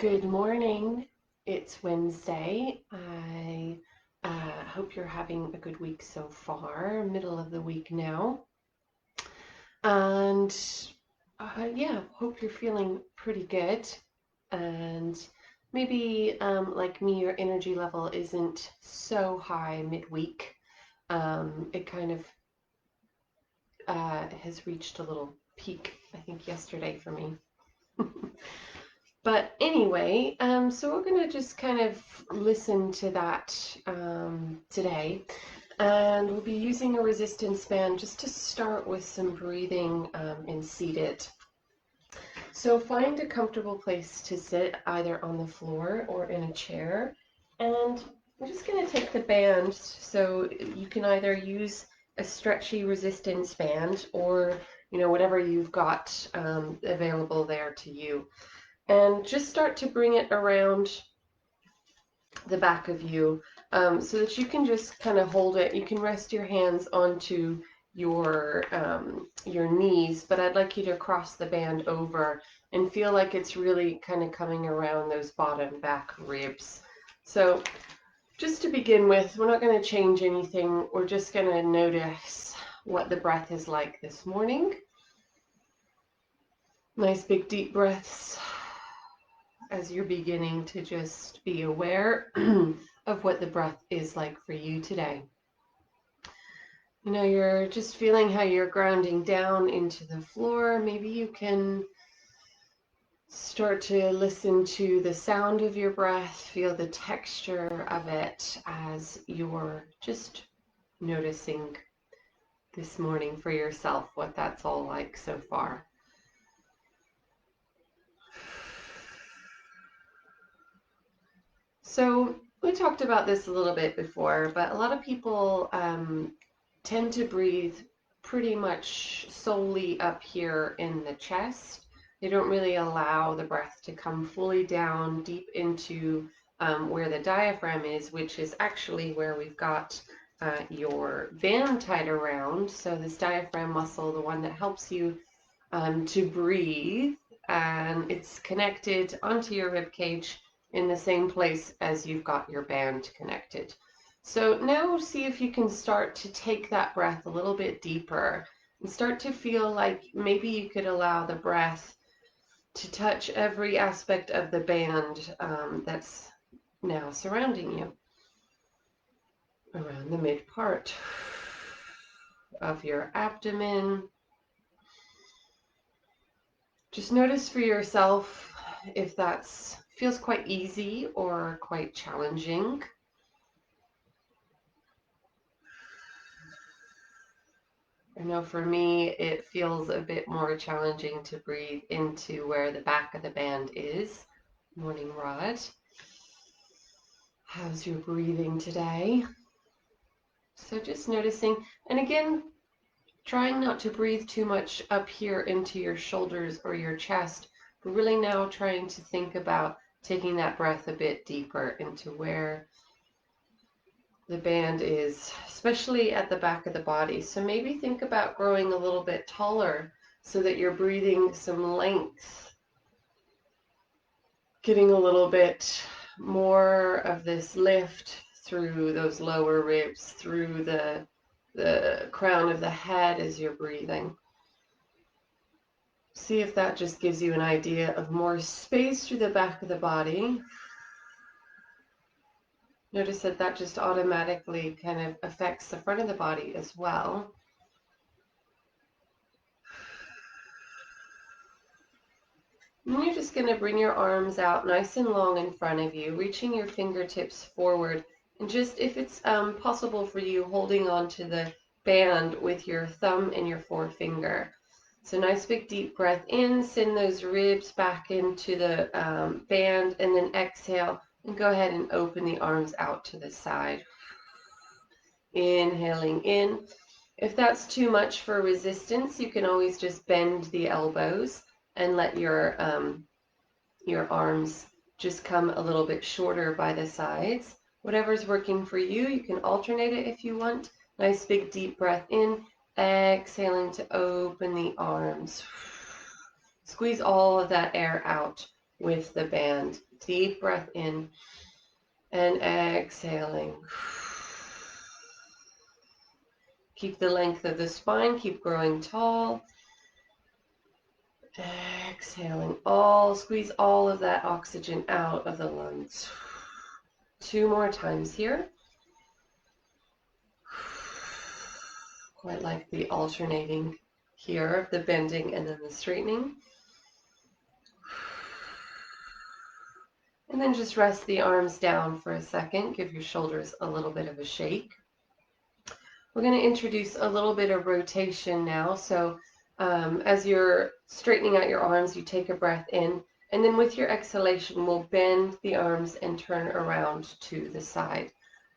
Good morning. It's Wednesday. I hope you're having a good week so far, middle of the week now. And yeah, hope you're feeling pretty good. And maybe like me, your energy level isn't so high midweek. It kind of has reached a little peak, I think, yesterday for me. But anyway, so we're going to just kind of listen to that today. And we'll be using a resistance band just to start with some breathing in seated. So find a comfortable place to sit, either on the floor or in a chair. And I'm just going to take the band, so you can either use a stretchy resistance band or, whatever you've got available there to you. And just start to bring it around the back of you so that you can just kind of hold it. You can rest your hands onto your knees, but I'd like you to cross the band over and feel like it's really kind of coming around those bottom back ribs. So just to begin with, we're not going to change anything. We're just going to notice what the breath is like this morning. Nice big deep breaths as you're beginning to just be aware of what the breath is like for you today. You're just feeling how you're grounding down into the floor. Maybe you can start to listen to the sound of your breath, feel the texture of it as you're just noticing this morning for yourself what that's all like so far. So we talked about this a little bit before, but a lot of people tend to breathe pretty much solely up here in the chest. They don't really allow the breath to come fully down deep into where the diaphragm is, which is actually where we've got your band tied around. So this diaphragm muscle, the one that helps you to breathe, and it's connected onto your rib cage in the same place as you've got your band connected. So now see if you can start to take that breath a little bit deeper and start to feel like maybe you could allow the breath to touch every aspect of the band that's now surrounding you. Around the mid part of your abdomen. Just notice for yourself if that's feels quite easy or quite challenging. I know for me it feels a bit more challenging to breathe into where the back of the band is. Morning, Rod. How's your breathing today? So just noticing, and again, trying not to breathe too much up here into your shoulders or your chest, but really now trying to think about taking that breath a bit deeper into where the band is, especially at the back of the body. So maybe think about growing a little bit taller so that you're breathing some length, getting a little bit more of this lift through those lower ribs, through the crown of the head as you're breathing. See if that just gives you an idea of more space through the back of the body. Notice that that just automatically kind of affects the front of the body as well. And you're just going to bring your arms out nice and long in front of you, reaching your fingertips forward. And just, if it's possible for you, holding on to the band with your thumb and your forefinger. So nice big deep breath in, send those ribs back into the band, and then exhale and go ahead and open the arms out to the side. Inhaling in. If that's too much for resistance, you can always just bend the elbows and let your arms just come a little bit shorter by the sides. Whatever's working for you, you can alternate it if you want. Nice big deep breath in. Exhaling to open the arms. Squeeze all of that air out with the band. Deep breath in and exhaling. Keep the length of the spine, keep growing tall. Exhaling, squeeze all of that oxygen out of the lungs. 2 more times here. Quite like the alternating here, the bending and then the straightening. And then just rest the arms down for a second. Give your shoulders a little bit of a shake. We're going to introduce a little bit of rotation now. So as you're straightening out your arms, you take a breath in, and then with your exhalation, we'll bend the arms and turn around to the side.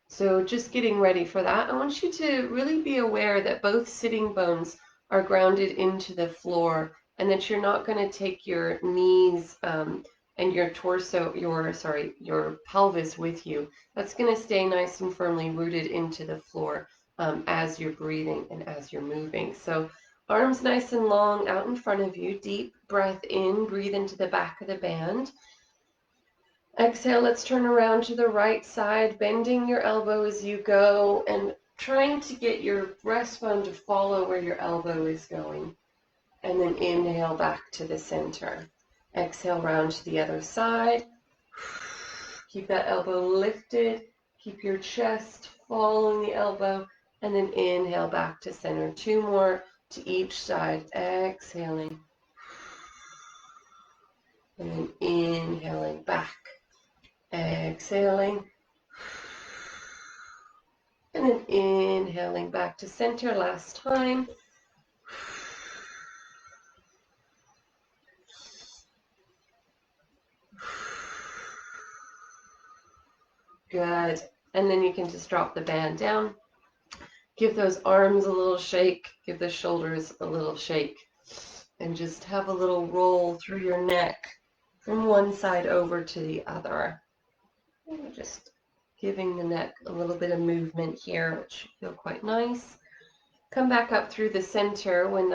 So just getting ready for that, I want you to really be aware that both sitting bones are grounded into the floor, and that you're not going to take your knees and your torso, your pelvis with you. That's going to stay nice and firmly rooted into the floor as you're breathing and as you're moving. So arms nice and long out in front of you. Deep breath in, breathe into the back of the band. Exhale, let's turn around to the right side, bending your elbow as you go and trying to get your breastbone to follow where your elbow is going. And then inhale back to the center. Exhale, round to the other side. Keep that elbow lifted. Keep your chest following the elbow. And then inhale back to center. 2 more to each side. Exhaling. And then inhaling back. Exhaling. And then inhaling back to center. Last time. Good. And then you can just drop the band down. Give those arms a little shake. Give the shoulders a little shake. And just have a little roll through your neck from one side over to the other. And just giving the neck a little bit of movement here, which should feel quite nice. Come back up through the center when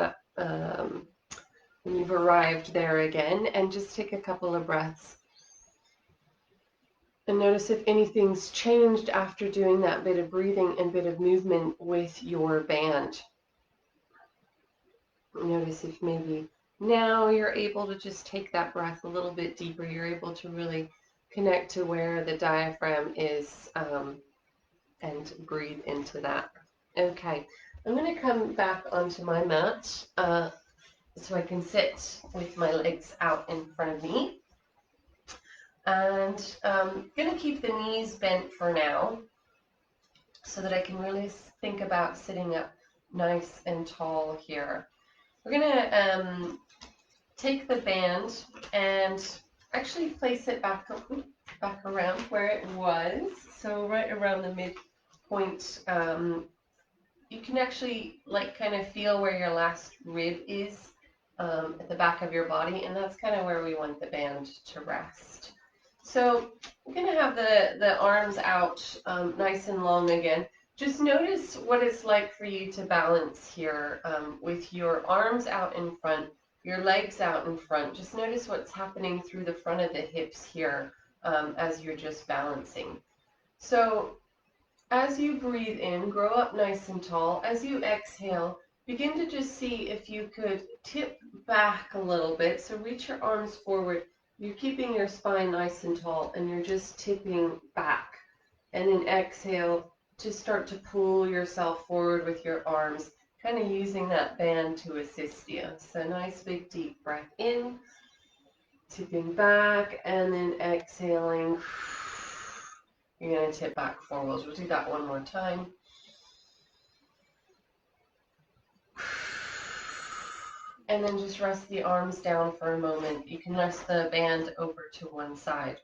you've arrived there again, and just take a couple of breaths. And notice if anything's changed after doing that bit of breathing and bit of movement with your band. Notice if maybe now you're able to just take that breath a little bit deeper. You're able to really connect to where the diaphragm is and breathe into that. Okay, I'm going to come back onto my mat so I can sit with my legs out in front of me. And I'm going to keep the knees bent for now so that I can really think about sitting up nice and tall here. We're going to take the band and actually place it back around where it was. So right around the midpoint, you can actually kind of feel where your last rib is at the back of your body, and that's kind of where we want the band to rest. So I'm going to have the arms out nice and long again. Just notice what it's like for you to balance here with your arms out in front, your legs out in front. Just notice what's happening through the front of the hips here as you're just balancing. So as you breathe in, grow up nice and tall. As you exhale, begin to just see if you could tip back a little bit. So reach your arms forward. You're keeping your spine nice and tall, and you're just tipping back. And then exhale to start to pull yourself forward with your arms, kind of using that band to assist you. So nice big deep breath in, tipping back, and then exhaling. You're going to tip back forwards. We'll do that one more time. And then just rest the arms down for a moment. You can rest the band over to one side.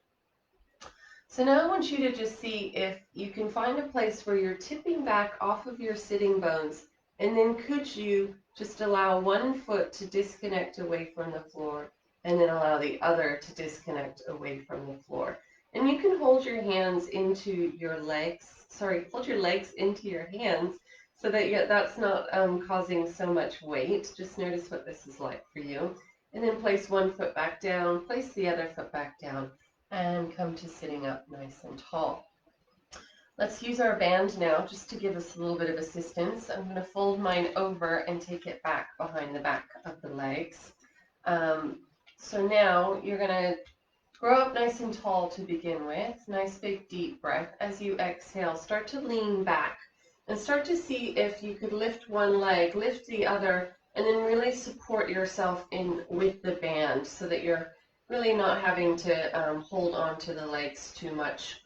So now I want you to just see if you can find a place where you're tipping back off of your sitting bones, and then could you just allow one foot to disconnect away from the floor, and then allow the other to disconnect away from the floor. And you can hold your hands into your legs, hold your legs into your hands, so that that's not causing so much weight. Just notice what this is like for you. And then place one foot back down, place the other foot back down, and come to sitting up nice and tall. Let's use our band now just to give us a little bit of assistance. I'm going to fold mine over and take it back behind the back of the legs. So now you're going to grow up nice and tall to begin with. Nice big deep breath. As you exhale, start to lean back and start to see if you could lift one leg, lift the other, and then really support yourself in with the band so that you're really not having to hold on to the legs too much.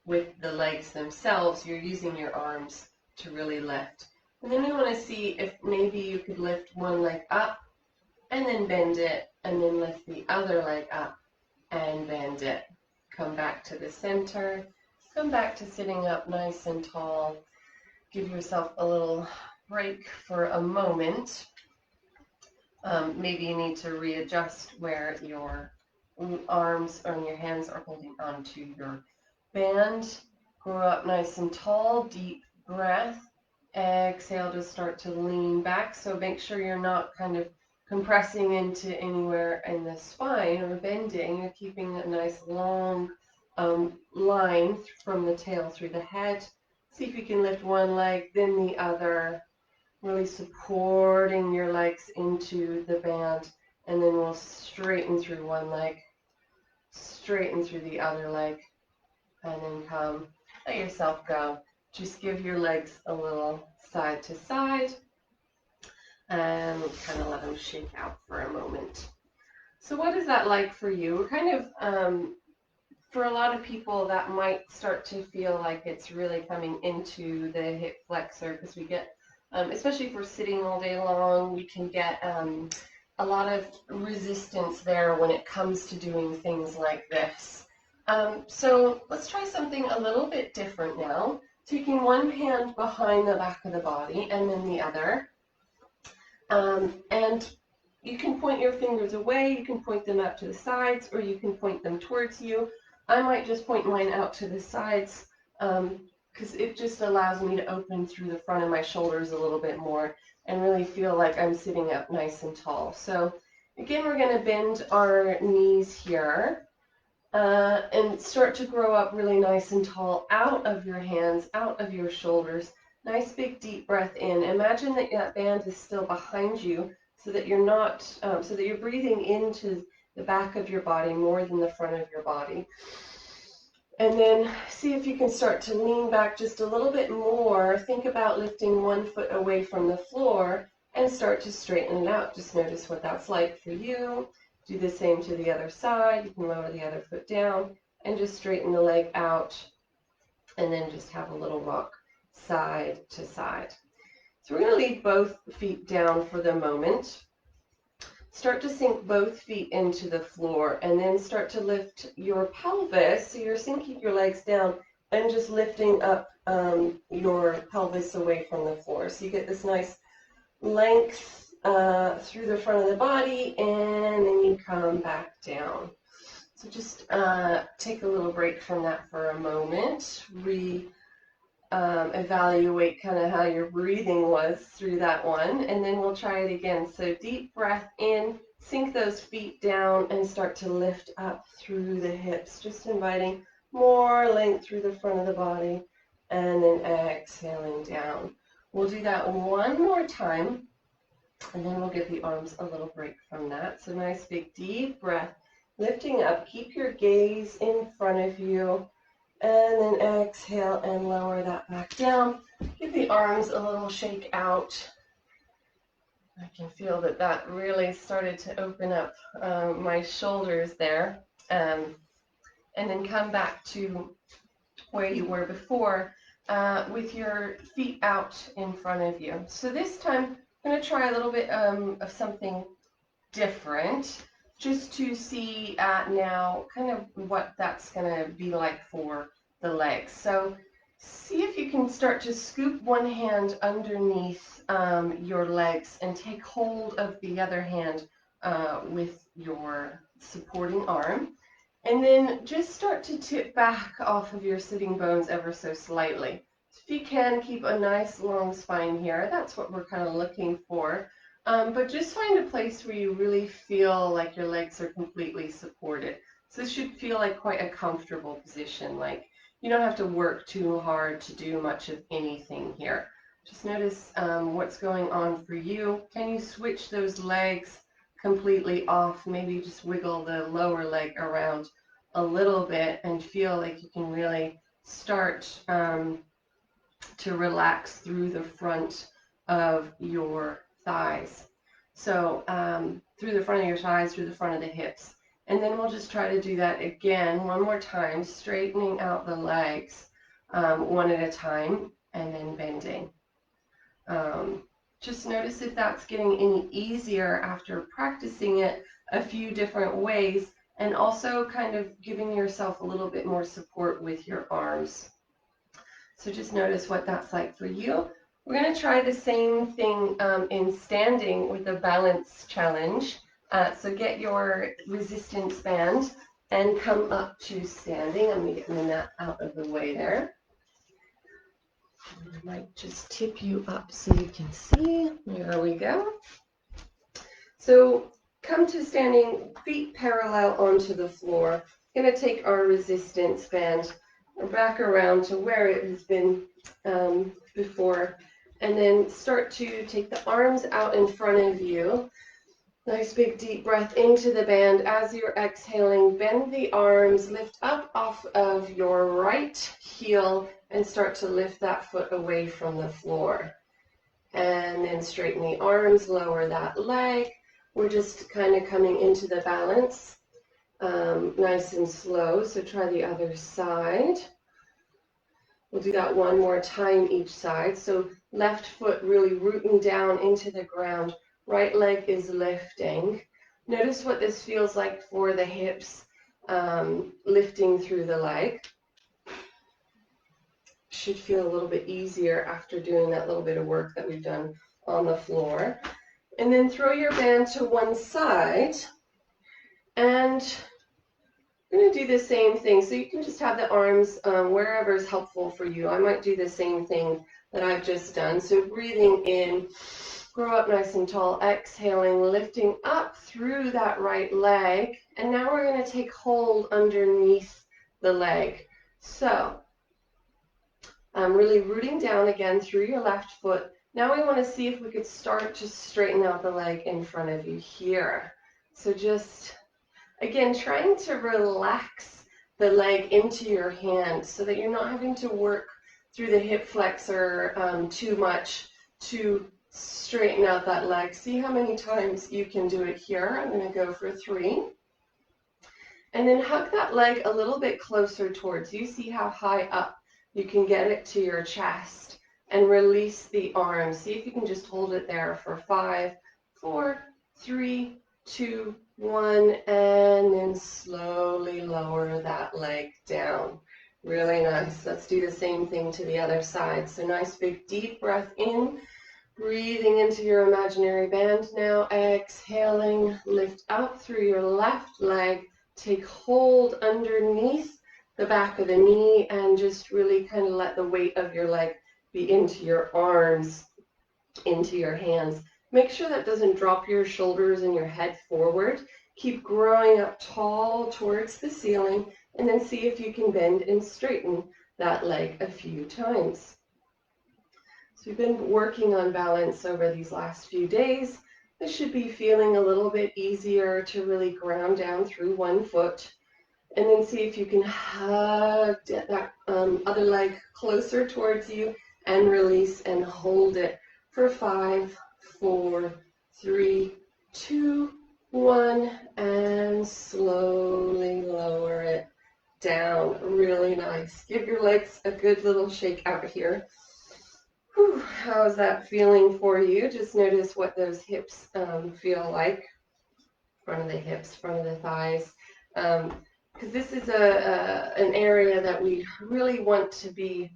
With the legs themselves, you're using your arms to really lift. And then we want to see if maybe you could lift one leg up and then bend it, and then lift the other leg up and bend it. Come back to the center, come back to sitting up nice and tall. Give yourself a little break for a moment. Maybe you need to readjust where your arms or your hands are holding onto your band. Grow up nice and tall, deep breath. Exhale to start to lean back. So make sure you're not kind of compressing into anywhere in the spine or bending. You're keeping a nice long line from the tail through the head. See if you can lift one leg, then the other, really supporting your legs into the band, and then we'll straighten through one leg, straighten through the other leg, and then come, let yourself go. Just give your legs a little side to side, and kind of let them shake out for a moment. So what is that like for you? We're kind of, for a lot of people, that might start to feel like it's really coming into the hip flexor, because we get, especially if we're sitting all day long, we can get a lot of resistance there when it comes to doing things like this. So let's try something a little bit different now. Taking one hand behind the back of the body and then the other. And you can point your fingers away, you can point them up to the sides, or you can point them towards you. I might just point mine out to the sides because it just allows me to open through the front of my shoulders a little bit more and really feel like I'm sitting up nice and tall. So again, we're going to bend our knees here and start to grow up really nice and tall out of your hands, out of your shoulders. Nice big deep breath in. Imagine that that band is still behind you so that you're not, so that you're breathing into the back of your body more than the front of your body. And then see if you can start to lean back just a little bit more. Think about lifting one foot away from the floor and start to straighten it out. Just notice what that's like for you. Do the same to the other side. You can lower the other foot down and just straighten the leg out, and then just have a little rock side to side. So we're going to leave both feet down for the moment. Start to sink both feet into the floor, and then start to lift your pelvis. So you're sinking your legs down and just lifting up your pelvis away from the floor. So you get this nice length through the front of the body, and then you come back down. So just take a little break from that for a moment. Evaluate kind of how your breathing was through that one, and then we'll try it again. So deep breath in, sink those feet down, and start to lift up through the hips, just inviting more length through the front of the body, and then exhaling down. We'll do that one more time, and then we'll give the arms a little break from that. So nice big deep breath, lifting up. Keep your gaze in front of you. And then exhale and lower that back down. Give the arms a little shake out. I can feel that that really started to open up my shoulders there. And then come back to where you were before with your feet out in front of you. So this time I'm going to try a little bit of something different, just to see now kind of what that's going to be like for the legs. So see if you can start to scoop one hand underneath your legs and take hold of the other hand with your supporting arm. And then just start to tip back off of your sitting bones ever so slightly. So if you can, keep a nice long spine here. That's what we're kind of looking for. But just find a place where you really feel like your legs are completely supported. So this should feel like quite a comfortable position, like you don't have to work too hard to do much of anything here. Just notice what's going on for you. Can you switch those legs completely off? Maybe just wiggle the lower leg around a little bit and feel like you can really start to relax through the front of your thighs. So through the front of your thighs, through the front of the hips. And then we'll just try to do that again one more time, straightening out the legs one at a time and then bending. Just notice if that's getting any easier after practicing it a few different ways, and also kind of giving yourself a little bit more support with your arms. So just notice what that's like for you. We're going to try the same thing in standing with a balance challenge. So get your resistance band and come up to standing. I'm getting that out of the way there. I might just tip you up so you can see. There we go. So come to standing, feet parallel onto the floor. We're going to take our resistance band back around to where it has been before, and then start to take the arms out in front of you. Nice big deep breath into the band. As you're exhaling, bend the arms, lift up off of your right heel and start to lift that foot away from the floor. And then straighten the arms, lower that leg. We're just kind of coming into the balance. Nice and slow, so try the other side. We'll do that one more time each side. So left foot really rooting down into the ground. Right leg is lifting. Notice what this feels like for the hips, lifting through the leg. Should feel a little bit easier after doing that little bit of work that we've done on the floor. And then throw your band to one side, and we're going to do the same thing. So you can just have the arms wherever is helpful for you. I might do the same thing that I've just done. So breathing in, grow up nice and tall, exhaling, lifting up through that right leg. And now we're going to take hold underneath the leg. So really rooting down again through your left foot. Now we want to see if we could start to straighten out the leg in front of you here. So just, again, trying to relax the leg into your hand so that you're not having to work through the hip flexor too much to straighten out that leg. See how many times you can do it here. I'm going to go for 3. And then hug that leg a little bit closer towards you. See how high up you can get it to your chest, and release the arms. See if you can just hold it there for 5, 4, 3, 2, 1, and then slowly lower that leg down. Really nice. Let's do the same thing to the other side. So nice big deep breath in, breathing into your imaginary band now, exhaling, lift up through your left leg, take hold underneath the back of the knee, and just really kind of let the weight of your leg be into your arms, into your hands. Make sure that doesn't drop your shoulders and your head forward. Keep growing up tall towards the ceiling, and then see if you can bend and straighten that leg a few times. So we've been working on balance over these last few days. This should be feeling a little bit easier to really ground down through one foot. And then see if you can hug that other leg closer towards you and release and hold it for 5, 4, 3, 2, 1, and slowly lower it down. Really nice. Give your legs a good little shake out here. Whew, how's that feeling for you? Just notice what those hips feel like. Front of the hips, front of the thighs. Because this is an area that we really want to be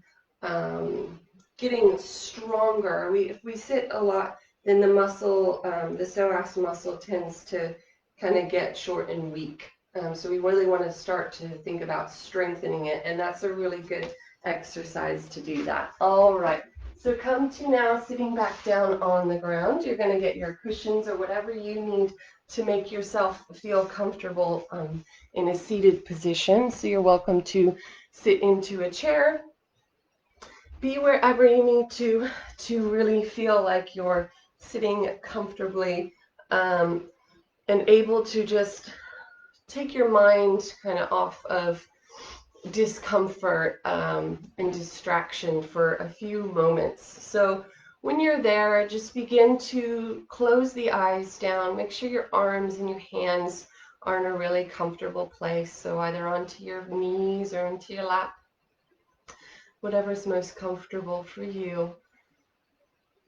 getting stronger. If we sit a lot, then the muscle, the psoas muscle tends to kind of get short and weak. So we really want to start to think about strengthening it, and that's a really good exercise to do that. All right, So come to now sitting back down on the ground. You're going to get your cushions or whatever you need to make yourself feel comfortable in a seated position. So you're welcome to sit into a chair. Be wherever you need to really feel like you're sitting comfortably and able to just take your mind kind of off of discomfort and distraction for a few moments. So when you're there, just begin to close the eyes down. Make sure your arms and your hands are in a really comfortable place. So either onto your knees or into your lap, whatever's most comfortable for you.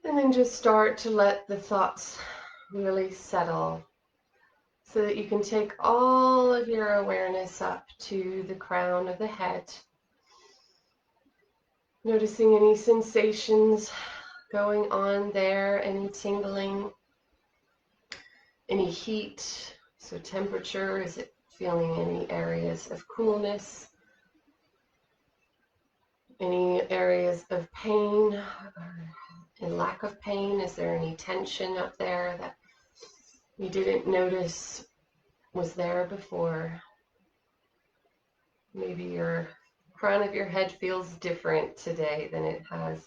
And then just start to let the thoughts really settle so that you can take all of your awareness up to the crown of the head. Noticing any sensations going on there, any tingling, any heat, so temperature, is it feeling any areas of coolness, any areas of pain or lack of pain, is there any tension up there that you didn't notice was there before? Maybe your crown of your head feels different today than it has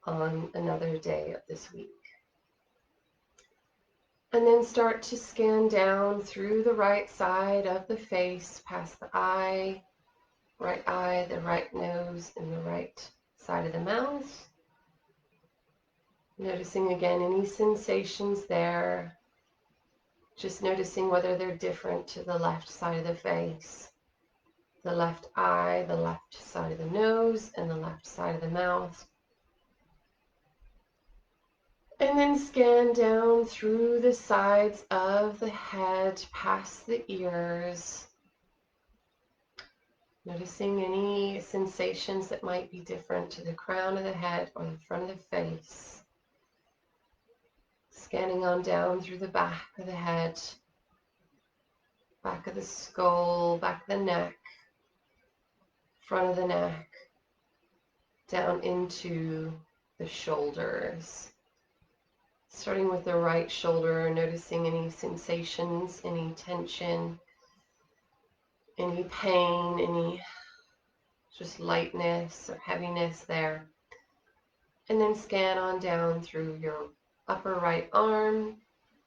on another day of this week. And then start to scan down through the right side of the face, past the eye, the right nose, and the right side of the mouth. Noticing again any sensations there. Just noticing whether they're different to the left side of the face, the left eye, the left side of the nose, and the left side of the mouth. And then scan down through the sides of the head, past the ears. Noticing any sensations that might be different to the crown of the head or the front of the face. Scanning on down through the back of the head, back of the skull, back of the neck, front of the neck, down into the shoulders. Starting with the right shoulder, noticing any sensations, any tension, any pain, any just lightness or heaviness there. And then scan on down through your upper right arm,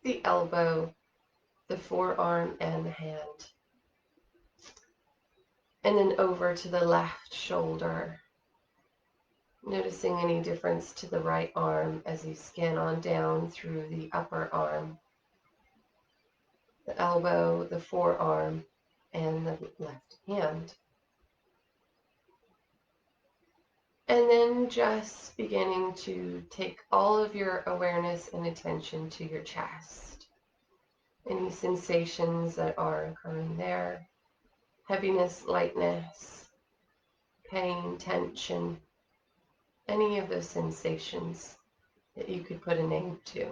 the elbow, the forearm, and the hand. And then over to the left shoulder. Noticing any difference to the right arm as you scan on down through the upper arm, the elbow, the forearm, and the left hand. And then just beginning to take all of your awareness and attention to your chest. Any sensations that are occurring there, heaviness, lightness, pain, tension, any of those sensations that you could put a name to.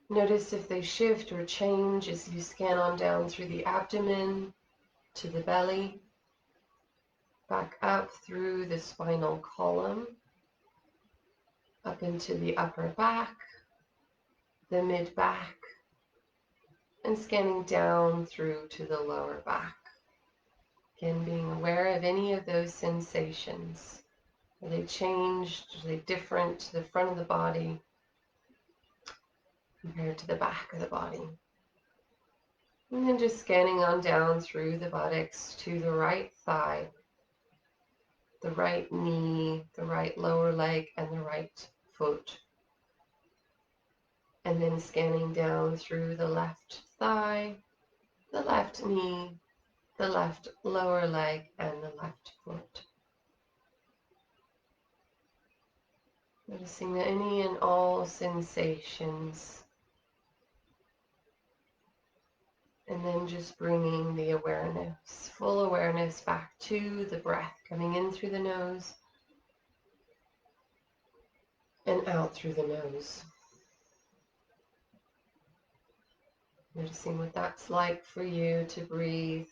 Notice if they shift or change as you scan on down through the abdomen to the belly, back up through the spinal column, up into the upper back, the mid-back, and scanning down through to the lower back. Again, being aware of any of those sensations. Are they changed? Are they different to the front of the body compared to the back of the body? And then just scanning on down through the buttocks to the right thigh, the right knee, the right lower leg, and the right foot. And then scanning down through the left thigh, the left knee, the left lower leg, and the left foot. Noticing any and all sensations. And then just bringing the awareness, full awareness back to the breath, coming in through the nose and out through the nose. Noticing what that's like for you to breathe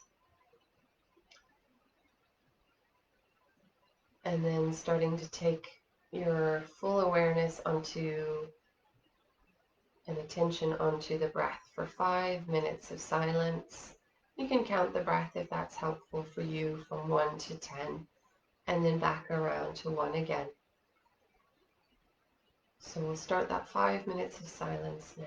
and then starting to take your full awareness onto and attention onto the breath for 5 minutes of silence. You can count the breath if that's helpful for you from 1 to 10, and then back around to 1 again. So we'll start that 5 minutes of silence now.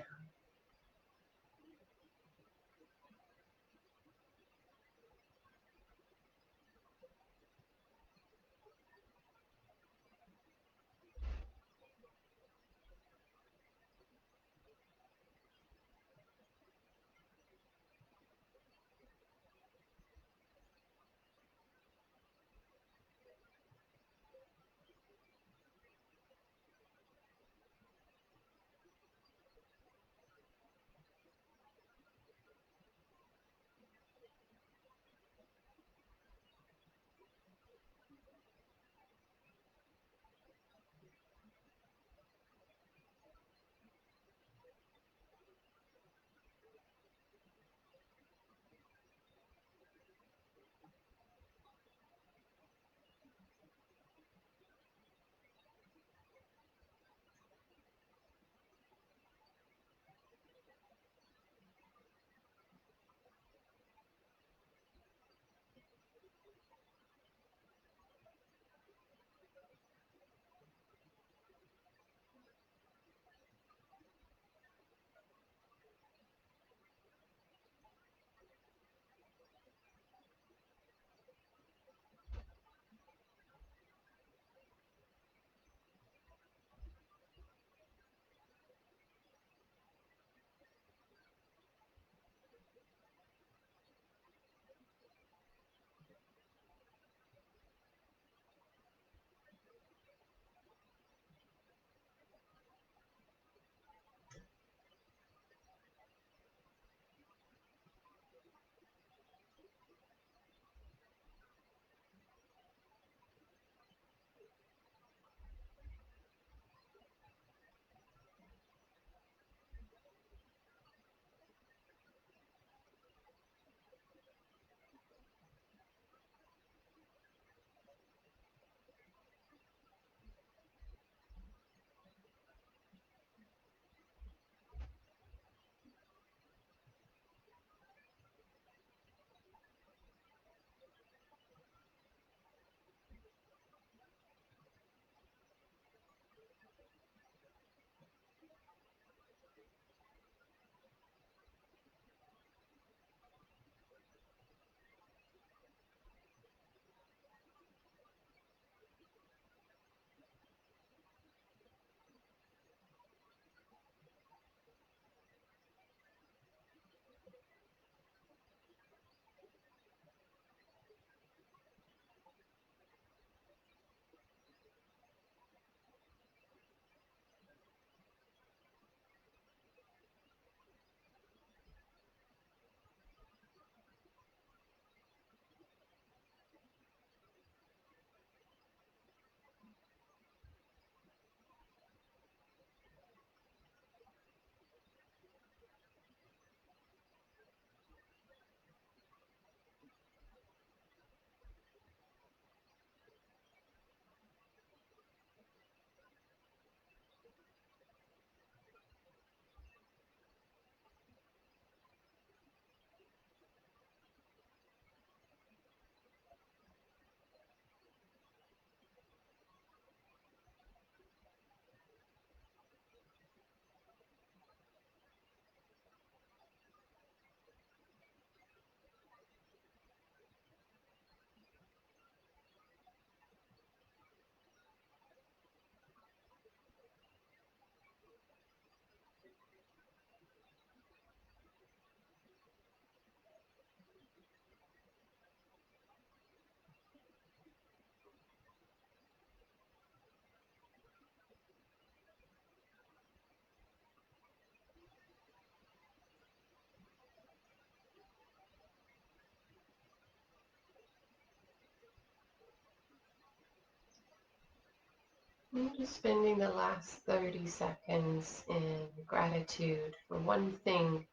I'm just spending the last 30 seconds in gratitude for one thing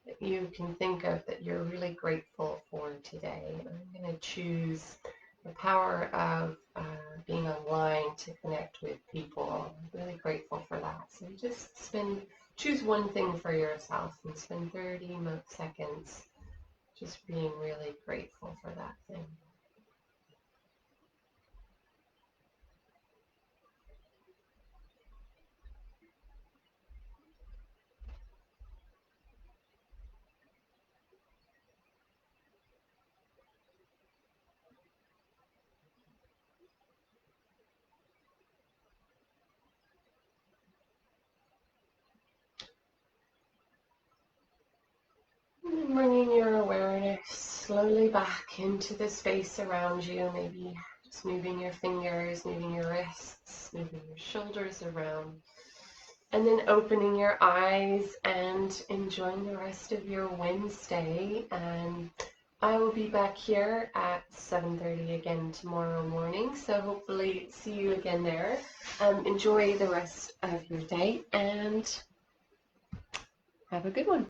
that you can think of that you're really grateful for today. I'm going to choose the power of being online to connect with people. I'm really grateful for that. So just choose one thing for yourself and spend 30 seconds just being really grateful for that thing. And then bringing your awareness slowly back into the space around you, maybe just moving your fingers, moving your wrists, moving your shoulders around. And then opening your eyes and enjoying the rest of your Wednesday. And I will be back here at 7:30 again tomorrow morning. So hopefully see you again there. Enjoy the rest of your day and have a good one.